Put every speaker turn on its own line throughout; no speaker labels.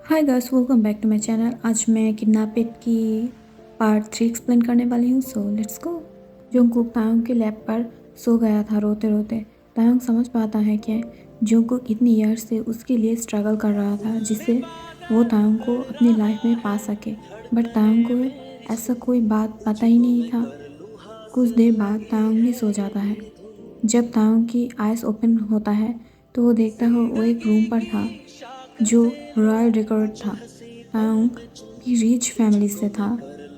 Hi guys, welcome back to my channel. आज मैं किडनैपेड की पार्ट 3 एक्सप्लेन करने वाली हूँ। So let's go. जंगकुक तायोंग के लैब पर सो गया था रोते रोते। तायोंग समझ पाता है कि जंगकुक इतनी ईयर्स से उसके लिए स्ट्रगल कर रहा था जिससे वो तायोंग को अपनी लाइफ में पा सके, बट तायोंग को ऐसा कोई बात पता ही नहीं था। कुछ देर बाद तायोंग भी सो जाता है। जब तायोंग की आइज़ ओपन होता है तो वो देखता है वो एक रूम पर था जो रॉयल डेकोरेट था। तायोंग भी रिच फैमिली से था,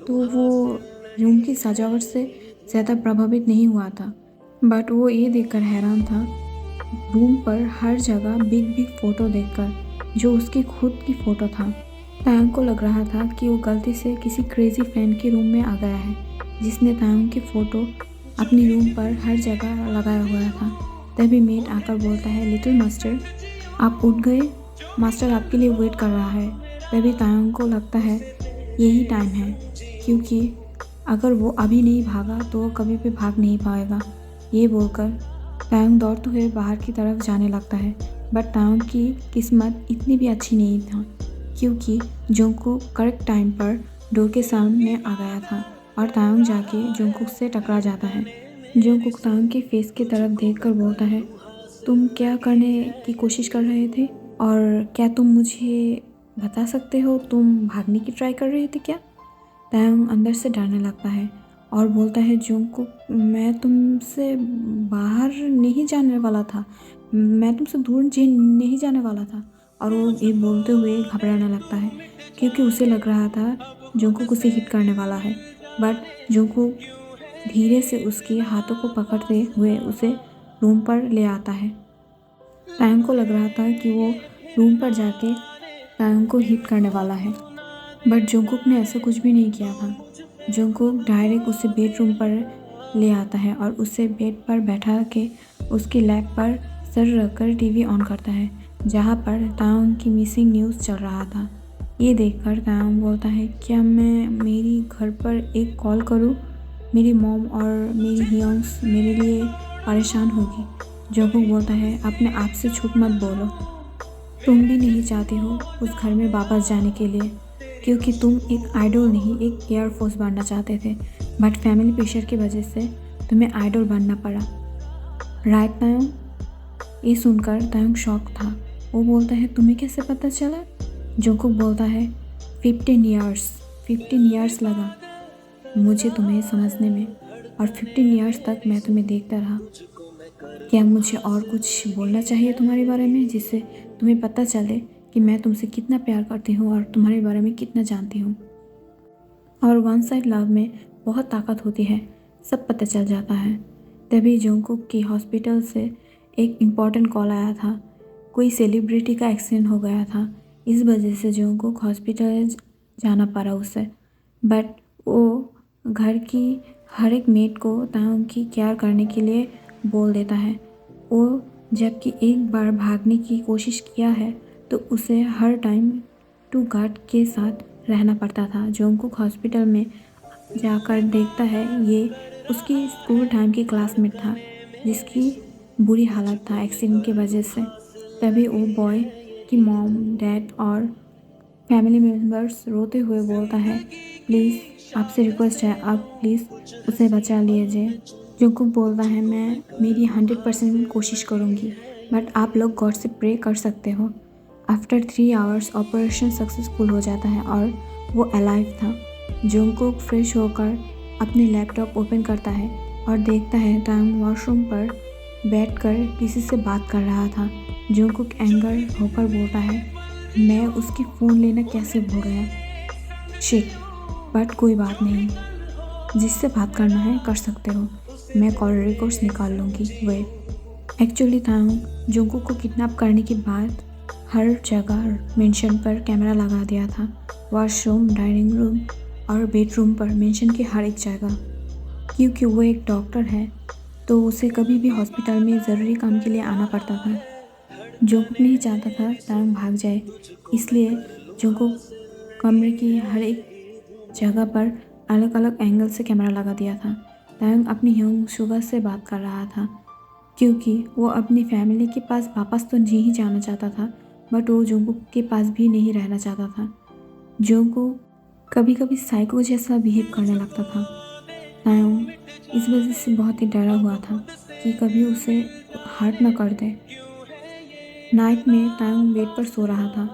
तो वो रूम की सजावट से ज़्यादा प्रभावित नहीं हुआ था, बट वो ये देखकर हैरान था रूम पर हर जगह बिग बिग फ़ोटो देखकर, जो उसकी खुद की फ़ोटो था। तायोंग को लग रहा था कि वो गलती से किसी क्रेजी फैन के रूम में आ गया है जिसने तायोंग की फ़ोटो अपनी रूम पर हर जगह लगाया हुआ था। तभी मेट आकर बोलता है, लिटिल मास्टर आप उठ गए, मास्टर आपके लिए वेट कर रहा है। तभी तायोंग को लगता है यही टाइम है, क्योंकि अगर वो अभी नहीं भागा तो वो कभी भी भाग नहीं पाएगा। ये बोलकर तायोंग दौड़ते हुए बाहर की तरफ जाने लगता है, बट तायोंग की किस्मत इतनी भी अच्छी नहीं था, क्योंकि जोंगकुक करेक्ट टाइम पर डोर के सामने आ गया था और तायोंग जाके जोंगकुक से टकरा जाता है। जोंगकुक तायोंग के फेस की तरफ देखकर बोलता है, तुम क्या करने की कोशिश कर रहे थे और क्या तुम मुझे बता सकते हो तुम भागने की ट्राई कर रहे थे क्या? तायोंग अंदर से डरने लगता है और बोलता है, जोंगकुक मैं तुमसे बाहर नहीं जाने वाला था, मैं तुमसे दूर नहीं जाने वाला था। और वो ये बोलते हुए घबराने लगता है, क्योंकि उसे लग रहा था जोंगकुक उसे हिट करने वाला है, बट जोंगकुक धीरे से उसके हाथों को पकड़ते हुए उसे रूम पर ले आता है। तायोंग को लग रहा था कि वो रूम पर जाके तायोंग को हिट करने वाला है, बट जोंगकुक ने ऐसा कुछ भी नहीं किया था। जोंगकुक डायरेक्ट उसे बेडरूम पर ले आता है और उसे बेड पर बैठा के उसके लैप पर सर रखकर टीवी ऑन करता है, जहाँ पर तायोंग की मिसिंग न्यूज़ चल रहा था। ये देखकर तायोंग बोलता है, क्या मैं मेरी घर पर एक कॉल करूँ? मेरी मॉम और मेरी हियोंग्स मेरे लिए परेशान होगी। जोंगकुक बोलता है, अपने आप से झूठ मत बोलो, तुम भी नहीं चाहती हो उस घर में वापस जाने के लिए, क्योंकि तुम एक आइडल नहीं एक एयरफोर्स बनना चाहते थे, बट फैमिली प्रेशर की वजह से तुम्हें आइडल बनना पड़ा। राइट तायोंग? ये सुनकर तायोंग शॉक था। वो बोलता है, तुम्हें कैसे पता चला? जोंगकुक बोलता है, 15 ईयर्स लगा मुझे तुम्हें समझने में, और 15 ईयर्स तक मैं तुम्हें देखता रहा। क्या मुझे और कुछ बोलना चाहिए तुम्हारे बारे में, जिससे तुम्हें पता चले कि मैं तुमसे कितना प्यार करती हूँ और तुम्हारे बारे में कितना जानती हूँ। और वन साइड लव में बहुत ताकत होती है, सब पता चल जाता है। तभी जोंगकुक की हॉस्पिटल से एक इम्पॉर्टेंट कॉल आया था। कोई सेलिब्रिटी का एक्सीडेंट हो गया था, इस वजह से जोंगकुक हॉस्पिटल जाना पड़ा उसे, बट वो घर की हर एक मेड को तायोंग की केयर करने के लिए बोल देता है। वो जबकि एक बार भागने की कोशिश किया है तो उसे हर टाइम टू गार्ड के साथ रहना पड़ता था। जोंगकुक हॉस्पिटल में जाकर देखता है ये उसकी स्कूल टाइम की क्लासमेट था जिसकी बुरी हालत था एक्सीडेंट की वजह से। तभी वो बॉय की मॉम, डैड और फैमिली मेम्बर्स रोते हुए बोलता है, प्लीज़ आपसे रिक्वेस्ट है, आप प्लीज़ उसे बचा लीजिए। जोंगकुक बोलता है, मैं मेरी 100% कोशिश करूँगी, बट आप लोग गॉड से प्रे कर सकते हो। आफ्टर 3 आवर्स ऑपरेशन सक्सेसफुल हो जाता है और वो अलाइव था। जोंगकुक फ्रेश होकर अपने लैपटॉप ओपन करता है और देखता है तायोंग वॉशरूम पर बैठकर किसी से बात कर रहा था। जोंगकुक एंगर होकर बोलता है, मैं उसकी फ़ोन लेना कैसे भूल गया, शिट, बट कोई बात नहीं, जिससे बात करना है कर सकते हो, मैं कॉल रिकॉर्ड्स निकाल लूँगी। वेट, एक्चुअली तायोंग जोंगकुक को किडनैप करने के बाद हर जगह मेंशन पर कैमरा लगा दिया था। वॉशरूम, डाइनिंग रूम और बेडरूम पर मेंशन की हर एक जगह। क्योंकि वो एक डॉक्टर है तो उसे कभी भी हॉस्पिटल में ज़रूरी काम के लिए आना पड़ता था। जोंगकुक नहीं चाहता था तायोंग भाग जाए, इसलिए जोंगकुक कमरे की हर एक जगह पर अलग अलग एंगल से कैमरा लगा दिया था। तायोंग अपनी ह्योंग सुगा से बात कर रहा था, क्योंकि वो अपनी फैमिली के पास वापस तो नहीं जाना चाहता था, बट वो जोंगकुक के पास भी नहीं रहना चाहता था। जोंगकुक कभी कभी साइको जैसा बिहेव करने लगता था। तायोंग इस वजह से बहुत ही डरा हुआ था कि कभी उसे हर्ट न कर दे। नाइट में तायोंग बेड पर सो रहा था,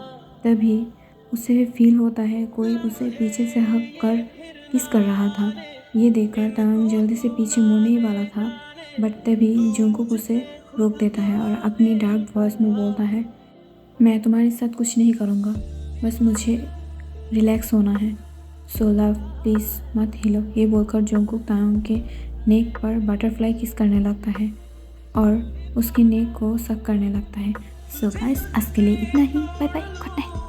तभी उसे फील होता है कोई उसे पीछे से हक कर किस कर रहा था। ये देखकर तायोंग जल्दी से पीछे मुड़ने ही वाला था, बट तभी जोंगकुक उसे रोक देता है और अपनी डार्क वॉइस में बोलता है, मैं तुम्हारे साथ कुछ नहीं करूँगा, बस मुझे रिलैक्स होना है, सो लव प्लीज़ मत हिलो। ये बोलकर जोंगकुक तायोंग के नेक पर बटरफ्लाई किस करने लगता है और उसके नेक को सक करने लगता है। सो गाइस, आज के लिए इतना ही। Bye bye, good night.